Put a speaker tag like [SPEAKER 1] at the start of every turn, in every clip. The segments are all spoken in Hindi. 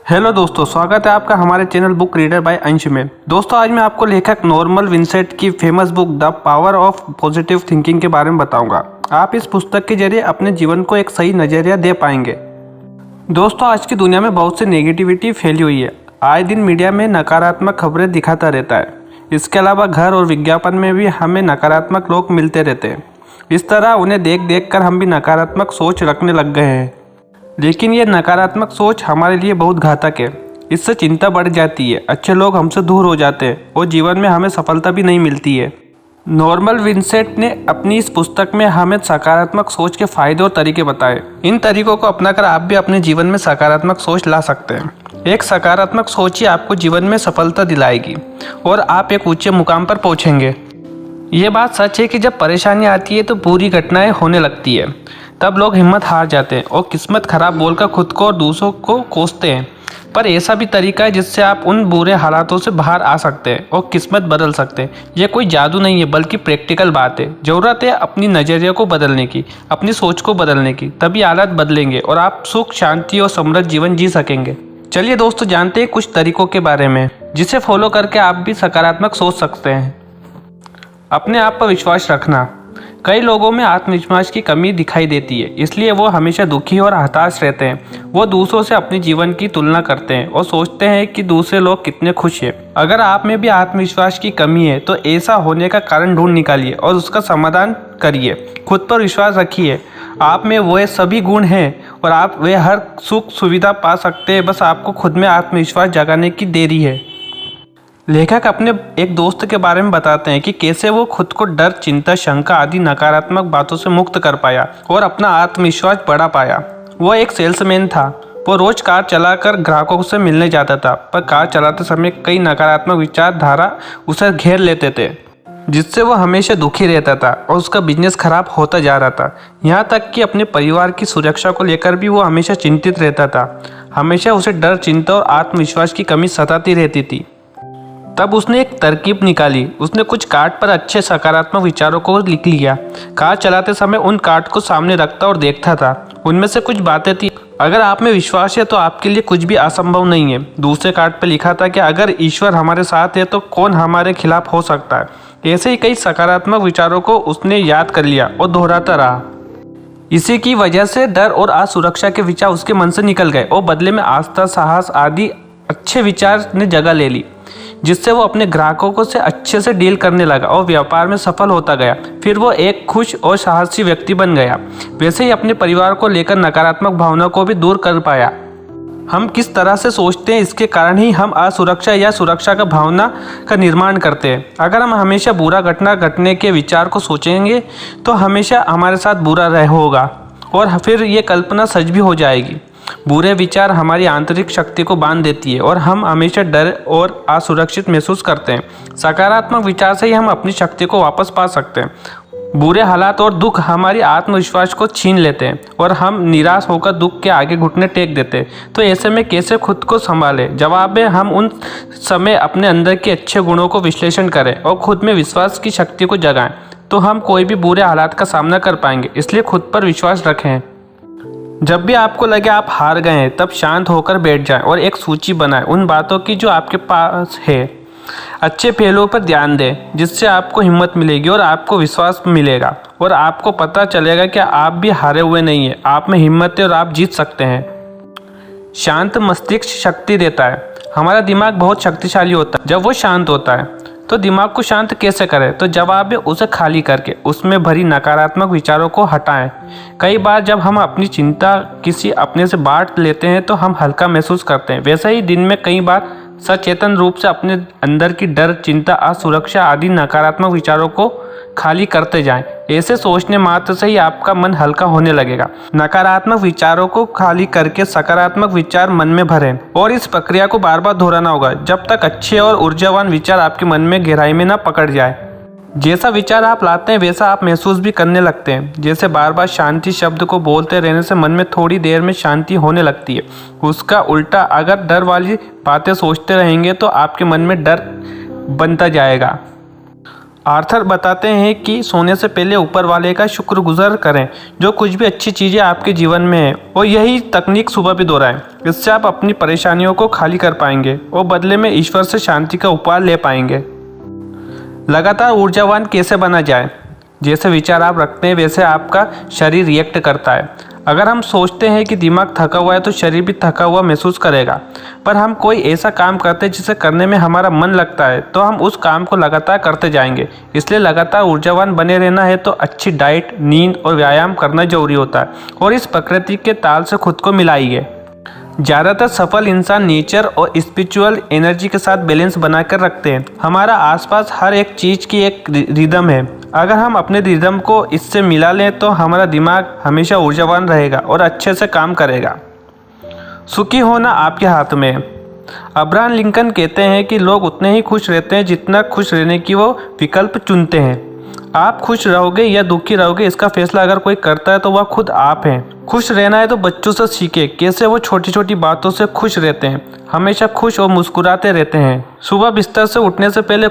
[SPEAKER 1] हेलो दोस्तों, स्वागत है आपका हमारे चैनल बुक रीडर बाय अंश में। दोस्तों, आज मैं आपको लेखक नॉर्मन विंसेंट की famous book the power of positive thinking के बारे में बताऊंगा। आप इस पुस्तक के जरिए अपने जीवन को एक सही नज़रिया दे पाएंगे। दोस्तों, आज की दुनिया में बहुत सी नेगेटिविटी फैली हुई है। आए दिन मीडिया में नकारात्मक खबरें दिखाता रहता है। इसके अलावा घर और विज्ञापन में भी हमें नकारात्मक लोग मिलते रहते हैं। इस तरह उन्हें देख देख कर हम भी नकारात्मक सोच रखने लग गए हैं। लेकिन ये नकारात्मक सोच हमारे लिए बहुत घातक है। इससे चिंता बढ़ जाती है, अच्छे लोग हमसे दूर हो जाते हैं और जीवन में हमें सफलता भी नहीं मिलती है। नॉर्मन विंसेंट ने अपनी इस पुस्तक में हमें सकारात्मक सोच के फायदे और तरीके बताए। इन तरीकों को अपनाकर आप भी अपने जीवन में सकारात्मक सोच ला सकते हैं। एक सकारात्मक सोच ही आपको जीवन में सफलता दिलाएगी और आप एक ऊंचे मुकाम पर पहुंचेंगे। ये बात सच है कि जब परेशानी आती है तो बुरी घटनाएं होने लगती है। तब लोग हिम्मत हार जाते हैं और किस्मत खराब बोलकर खुद को और दूसरों को कोसते हैं। पर ऐसा भी तरीका है जिससे आप उन बुरे हालातों से बाहर आ सकते हैं और किस्मत बदल सकते हैं। यह कोई जादू नहीं है, बल्कि प्रैक्टिकल बात है। ज़रूरत है अपनी नज़रिया को बदलने की, अपनी सोच को बदलने की। तभी हालात बदलेंगे और आप सुख, शांति और समृद्ध जीवन जी सकेंगे। चलिए दोस्तों, जानते हैं कुछ तरीकों के बारे में जिसे फॉलो करके आप भी सकारात्मक सोच सकते हैं। अपने आप पर विश्वास रखना। कई लोगों में आत्मविश्वास की कमी दिखाई देती है, इसलिए वो हमेशा दुखी और हताश रहते हैं। वो दूसरों से अपने जीवन की तुलना करते हैं और सोचते हैं कि दूसरे लोग कितने खुश हैं। अगर आप में भी आत्मविश्वास की कमी है तो ऐसा होने का कारण ढूंढ निकालिए और उसका समाधान करिए। खुद पर विश्वास रखिए। आप में वो सभी गुण हैं और आप वे हर सुख सुविधा पा सकते हैं। बस आपको खुद में आत्मविश्वास जगाने की देरी है। लेखक अपने एक दोस्त के बारे में बताते हैं कि कैसे वो खुद को डर, चिंता, शंका आदि नकारात्मक बातों से मुक्त कर पाया और अपना आत्मविश्वास बढ़ा पाया। वो एक सेल्समैन था। वो रोज कार चलाकर ग्राहकों से मिलने जाता था, पर कार चलाते समय कई नकारात्मक विचारधारा उसे घेर लेते थे, जिससे वो हमेशा दुखी रहता था और उसका बिजनेस खराब होता जा रहा था। यहाँ तक कि अपने परिवार की सुरक्षा को लेकर भी वो हमेशा चिंतित रहता था। हमेशा उसे डर, चिंता और आत्मविश्वास की कमी सताती रहती थी। तब उसने एक तरकीब निकाली। उसने कुछ कार्ड पर अच्छे सकारात्मक विचारों को लिख लिया। कार चलाते समय उन कार्ड को सामने रखता और देखता था। उनमें से कुछ बातें थी, अगर आप में विश्वास है तो आपके लिए कुछ भी असंभव नहीं है। दूसरे कार्ड पर लिखा था कि अगर ईश्वर हमारे साथ है तो कौन हमारे खिलाफ हो सकता है। ऐसे ही कई सकारात्मक विचारों को उसने याद कर लिया और दोहराता रहा। इसी की वजह से डर और असुरक्षा के विचार उसके मन से निकल गए और बदले में आस्था, साहस आदि अच्छे विचार ने जगह ले ली, जिससे वो अपने ग्राहकों को से अच्छे से डील करने लगा और व्यापार में सफल होता गया। फिर वो एक खुश और साहसी व्यक्ति बन गया। वैसे ही अपने परिवार को लेकर नकारात्मक भावना को भी दूर कर पाया। हम किस तरह से सोचते हैं, इसके कारण ही हम असुरक्षा या सुरक्षा का भावना का निर्माण करते हैं। अगर हम हमेशा बुरा घटना घटने के विचार को सोचेंगे तो हमेशा हमारे साथ बुरा रह होगा और फिर ये कल्पना सच भी हो जाएगी। बुरे विचार हमारी आंतरिक शक्ति को बांध देती है और हम हमेशा डर और असुरक्षित महसूस करते हैं। सकारात्मक विचार से ही हम अपनी शक्ति को वापस पा सकते हैं। बुरे हालात और दुख हमारी आत्मविश्वास को छीन लेते हैं और हम निराश होकर दुख के आगे घुटने टेक देते हैं। तो ऐसे में कैसे खुद को संभालें? जवाब है, हम उन समय अपने अंदर के अच्छे गुणों को विश्लेषण करें और खुद में विश्वास की शक्ति को जगाएं, तो हम कोई भी बुरे हालात का सामना कर पाएंगे। इसलिए खुद पर विश्वास रखें। जब भी आपको लगे आप हार गए हैं, तब शांत होकर बैठ जाएं और एक सूची बनाएं उन बातों की जो आपके पास है। अच्छे पहलुओं पर ध्यान दें, जिससे आपको हिम्मत मिलेगी और आपको विश्वास मिलेगा और आपको पता चलेगा कि आप भी हारे हुए नहीं हैं। आप में हिम्मत है और आप जीत सकते हैं। शांत मस्तिष्क शक्ति देता है। हमारा दिमाग बहुत शक्तिशाली होता है जब वो शांत होता है। तो दिमाग को शांत कैसे करें? तो जवाब है, उसे खाली करके उसमें भरी नकारात्मक विचारों को हटाएं। कई बार जब हम अपनी चिंता किसी अपने से बांट लेते हैं तो हम हल्का महसूस करते हैं। वैसे ही दिन में कई बार सचेतन रूप से अपने अंदर की डर, चिंता, असुरक्षा आदि नकारात्मक विचारों को खाली करते जाएं। ऐसे सोचने मात्र से ही आपका मन हल्का होने लगेगा। नकारात्मक विचारों को खाली करके सकारात्मक विचार मन में भरें और इस प्रक्रिया को बार बार दोहराना होगा जब तक अच्छे और ऊर्जावान विचार आपके मन में गहराई में ना पकड़ जाए। जैसा विचार आप लाते हैं वैसा आप महसूस भी करने लगते हैं। जैसे बार बार शांति शब्द को बोलते रहने से मन में थोड़ी देर में शांति होने लगती है। उसका उल्टा, अगर डर वाली बातें सोचते रहेंगे तो आपके मन में डर बनता जाएगा। आर्थर बताते हैं कि सोने से पहले ऊपर वाले का शुक्रगुजार करें जो कुछ भी अच्छी चीज़ें आपके जीवन में हैं, और यही तकनीक सुबह भी दोहराएं। इससे आप अपनी परेशानियों को खाली कर पाएंगे और बदले में ईश्वर से शांति का उपहार ले पाएंगे। लगातार ऊर्जावान कैसे बना जाए? जैसे विचार आप रखते हैं वैसे आपका शरीर रिएक्ट करता है। अगर हम सोचते हैं कि दिमाग थका हुआ है तो शरीर भी थका हुआ महसूस करेगा। पर हम कोई ऐसा काम करते हैं जिसे करने में हमारा मन लगता है तो हम उस काम को लगातार करते जाएंगे। इसलिए लगातार ऊर्जावान बने रहना है तो अच्छी डाइट, नींद और व्यायाम करना जरूरी होता है, और इस प्रकृति के ताल से खुद को मिलाइए। ज़्यादातर सफल इंसान नेचर और स्पिरिचुअल एनर्जी के साथ बैलेंस बनाकर रखते हैं। हमारा आसपास हर एक चीज़ की एक रिदम है। अगर हम अपने रिदम को इससे मिला लें तो हमारा दिमाग हमेशा ऊर्जावान रहेगा और अच्छे से काम करेगा। सुखी होना आपके हाथ में है। अब्राहम लिंकन कहते हैं कि लोग उतने ही खुश रहते हैं जितना खुश रहने की वो विकल्प चुनते हैं। आप खुश रहोगे या दुखी रहोगे इसका फैसला अगर कोई करता है तो वह खुद आप हैं। खुश रहना है तो बच्चों से सीखे कैसे वो छोटी छोटी बातों से खुश रहते हैं, हमेशा खुश और मुस्कुराते रहते हैं। सुबह बिस्तर से उठने से पहले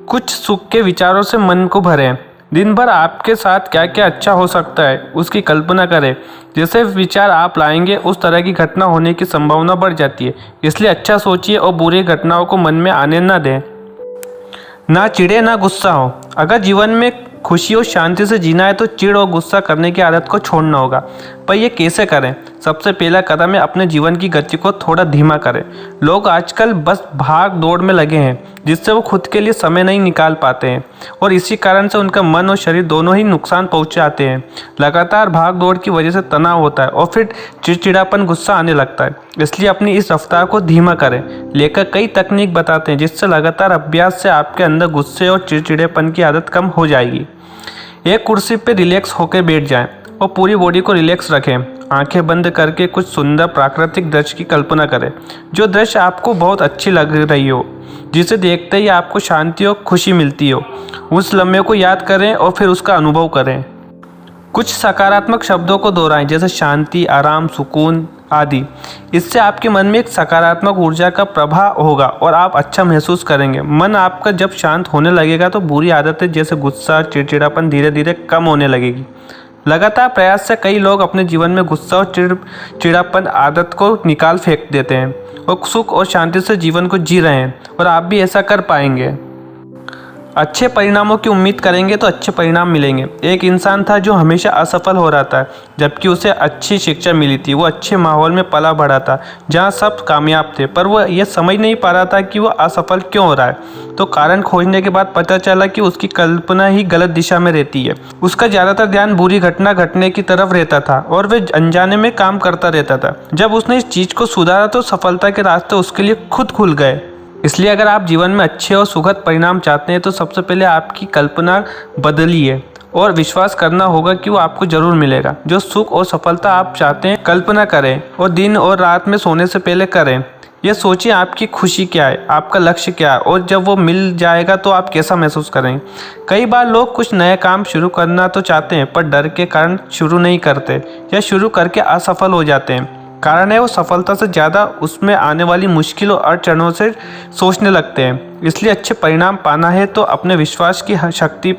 [SPEAKER 1] कुछ सुख के विचारों से मन को भरें। दिन भर आपके साथ क्या क्या अच्छा हो सकता है उसकी कल्पना करें। जैसे विचार आप लाएंगे उस तरह की घटना होने की संभावना बढ़ जाती है। इसलिए अच्छा सोचिए और बुरी घटनाओं को मन में आने न दें। ना चिढ़े ना गुस्सा हो। अगर जीवन में खुशी और शांति से जीना है तो चिढ़ और गुस्सा करने की आदत को छोड़ना होगा। पर यह कैसे करें? सबसे पहला कदम है अपने जीवन की गति को थोड़ा धीमा करें। लोग आजकल बस भाग दौड़ में लगे हैं जिससे वो खुद के लिए समय नहीं निकाल पाते हैं, और इसी कारण से उनका मन और शरीर दोनों ही नुकसान पहुंचाते हैं। लगातार भाग दौड़ की वजह से तनाव होता है और फिर चिड़चिड़ापन, गुस्सा आने लगता है। इसलिए अपनी इस रफ्तार को धीमा करें। लेखक कई तकनीक बताते हैं जिससे लगातार अभ्यास से आपके अंदर गुस्से और चिड़चिड़ेपन की आदत कम हो जाएगी। एक कुर्सी पर रिलैक्स होकर बैठ जाएं और पूरी बॉडी को रिलैक्स रखें। आंखें बंद करके कुछ सुंदर प्राकृतिक दृश्य की कल्पना करें। जो दृश्य आपको बहुत अच्छी लग रही हो, जिसे देखते ही आपको शांति और खुशी मिलती हो, उस लम्हे को याद करें और फिर उसका अनुभव करें। कुछ सकारात्मक शब्दों को दोहराएं जैसे शांति, आराम, सुकून आदि। इससे आपके मन में एक सकारात्मक ऊर्जा का प्रभाव होगा और आप अच्छा महसूस करेंगे। मन आपका जब शांत होने लगेगा तो बुरी आदतें जैसे गुस्सा, चिड़चिड़ापन धीरे धीरे कम होने लगेगी। लगातार प्रयास से कई लोग अपने जीवन में गुस्सा और चिड़चिड़ापन आदत को निकाल फेंक देते हैं और सुख और शांति से जीवन को जी रहे हैं, और आप भी ऐसा कर पाएंगे। अच्छे परिणामों की उम्मीद करेंगे तो अच्छे परिणाम मिलेंगे। एक इंसान था जो हमेशा असफल हो रहा था जबकि उसे अच्छी शिक्षा मिली थी। वो अच्छे माहौल में पला बढ़ा था जहाँ सब कामयाब थे, पर वह यह समझ नहीं पा रहा था कि वह असफल क्यों हो रहा है। तो कारण खोजने के बाद पता चला कि उसकी कल्पना ही गलत दिशा में रहती है। उसका ज़्यादातर ध्यान बुरी घटना घटने की तरफ रहता था और वह अनजाने में काम करता रहता था। जब उसने इस चीज़ को सुधारा तो सफलता के रास्ते उसके लिए खुद खुल गए। इसलिए अगर आप जीवन में अच्छे और सुखद परिणाम चाहते हैं तो सबसे पहले आपकी कल्पना बदलिए और विश्वास करना होगा कि वो आपको जरूर मिलेगा। जो सुख और सफलता आप चाहते हैं कल्पना करें और दिन और रात में सोने से पहले करें। यह सोचिए आपकी खुशी क्या है, आपका लक्ष्य क्या है, और जब वो मिल जाएगा तो आप कैसा महसूस करेंगे। कई बार लोग कुछ नए काम शुरू करना तो चाहते हैं पर डर के कारण शुरू नहीं करते या शुरू करके असफल हो जाते हैं। कारण है वो सफलता से ज़्यादा उसमें आने वाली मुश्किलों और अड़चनों से सोचने लगते हैं। इसलिए अच्छे परिणाम पाना है तो अपने विश्वास की शक्ति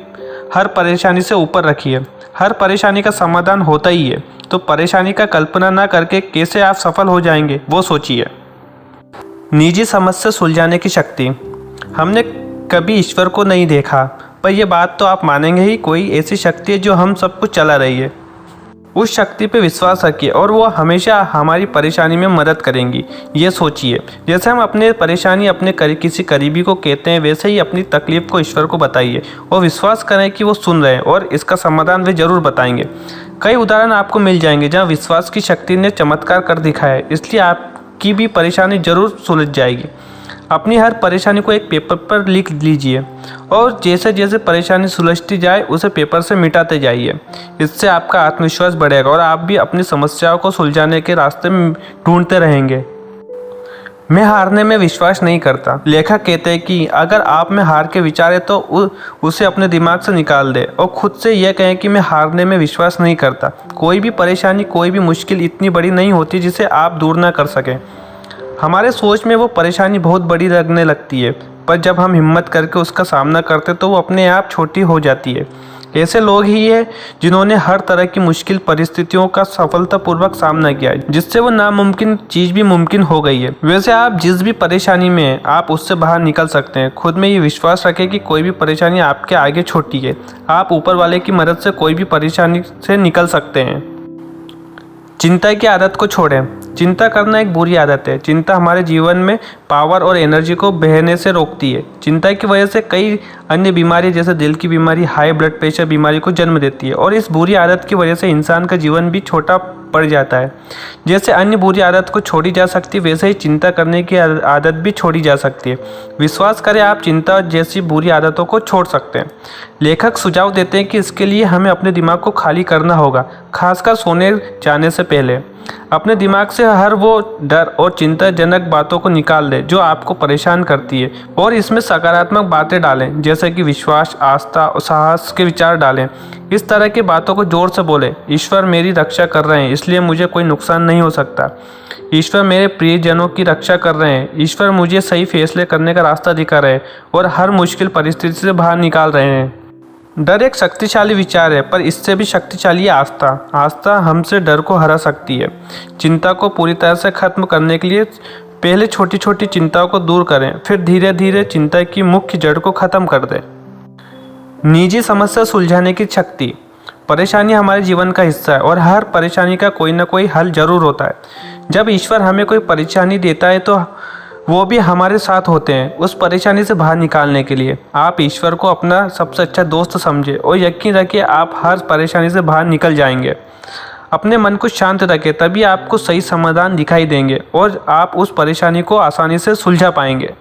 [SPEAKER 1] हर परेशानी से ऊपर रखिए। हर परेशानी का समाधान होता ही है, तो परेशानी का कल्पना ना करके कैसे आप सफल हो जाएंगे वो सोचिए। निजी समस्या सुलझाने की शक्ति। हमने कभी ईश्वर को नहीं देखा, पर यह बात तो आप मानेंगे ही, कोई ऐसी शक्ति है जो हम सब कुछ चला रही है। उस शक्ति पे विश्वास रखिए और वो हमेशा हमारी परेशानी में मदद करेंगी। ये सोचिए जैसे हम अपने परेशानी अपने किसी करीबी को कहते हैं, वैसे ही अपनी तकलीफ को ईश्वर को बताइए और विश्वास करें कि वो सुन रहे हैं और इसका समाधान वे जरूर बताएंगे। कई उदाहरण आपको मिल जाएंगे जहाँ विश्वास की शक्ति ने चमत्कार कर दिखाया है। इसलिए आपकी भी परेशानी जरूर सुलझ जाएगी। अपनी हर परेशानी को एक पेपर पर लिख लीजिए और जैसे जैसे परेशानी सुलझती जाए उसे पेपर से मिटाते जाइए। इससे आपका आत्मविश्वास बढ़ेगा और आप भी अपनी समस्याओं को सुलझाने के रास्ते ढूंढते रहेंगे। मैं हारने में विश्वास नहीं करता। लेखक कहते हैं कि अगर आप में हार के विचार है तो उसे अपने दिमाग से निकाल दें और खुद से यह कहें कि मैं हारने में विश्वास नहीं करता। कोई भी परेशानी, कोई भी मुश्किल इतनी बड़ी नहीं होती जिसे आप दूर ना कर सकें। हमारे सोच में वो परेशानी बहुत बड़ी लगने लगती है, पर जब हम हिम्मत करके उसका सामना करते तो वो अपने आप छोटी हो जाती है। ऐसे लोग ही हैं जिन्होंने हर तरह की मुश्किल परिस्थितियों का सफलतापूर्वक सामना किया है, जिससे वो नामुमकिन चीज़ भी मुमकिन हो गई है। वैसे आप जिस भी परेशानी में हैं, आप उससे बाहर निकल सकते हैं। खुद में ये विश्वास रखें कि कोई भी परेशानी आपके आगे छोटी है। आप ऊपर वाले की मदद से कोई भी परेशानी से निकल सकते हैं। चिंता की आदत को छोड़ें। चिंता करना एक बुरी आदत है। चिंता हमारे जीवन में पावर और एनर्जी को बहने से रोकती है। चिंता की वजह से कई अन्य बीमारी जैसे दिल की बीमारी, हाई ब्लड प्रेशर बीमारी को जन्म देती है और इस बुरी आदत की वजह से इंसान का जीवन भी छोटा पड़ जाता है। जैसे अन्य बुरी आदत को छोड़ी जा सकती है, वैसे ही चिंता करने की आदत भी छोड़ी जा सकती है। विश्वास करें, आप चिंता जैसी बुरी आदतों को छोड़ सकते हैं। लेखक सुझाव देते हैं कि इसके लिए हमें अपने दिमाग को खाली करना होगा, खासकर सोने जाने से पहले। अपने दिमाग से हर वो डर और चिंताजनक बातों को निकाल दें जो आपको परेशान करती है और इसमें सकारात्मक बातें डालें, जैसे कि विश्वास, आस्था और साहस के विचार डालें। इस तरह की बातों को जोर से बोलें। ईश्वर मेरी रक्षा कर रहे हैं, इसलिए मुझे कोई नुकसान नहीं हो सकता। ईश्वर मेरे प्रियजनों की रक्षा कर रहे हैं, ईश्वर मुझे सही फैसले करने का रास्ता दिखा रहे हैं और हर मुश्किल परिस्थिति से बाहर निकाल रहे हैं। डर एक शक्तिशाली विचार है, पर इससे भी शक्तिशाली है आस्था। आस्था हमसे डर को हरा सकती है। चिंता को पूरी तरह से खत्म करने के लिए पहले छोटी छोटी चिंताओं को दूर करें, फिर धीरे धीरे चिंता की मुख्य जड़ को खत्म कर दें। निजी समस्या सुलझाने की शक्ति। परेशानी हमारे जीवन का हिस्सा है और हर परेशानी का कोई ना कोई हल जरूर होता है। जब ईश्वर हमें कोई परेशानी देता है तो वो भी हमारे साथ होते हैं उस परेशानी से बाहर निकालने के लिए। आप ईश्वर को अपना सबसे अच्छा दोस्त समझें और यकीन रखिए आप हर परेशानी से बाहर निकल जाएंगे। अपने मन को शांत रखें, तभी आपको सही समाधान दिखाई देंगे और आप उस परेशानी को आसानी से सुलझा पाएंगे।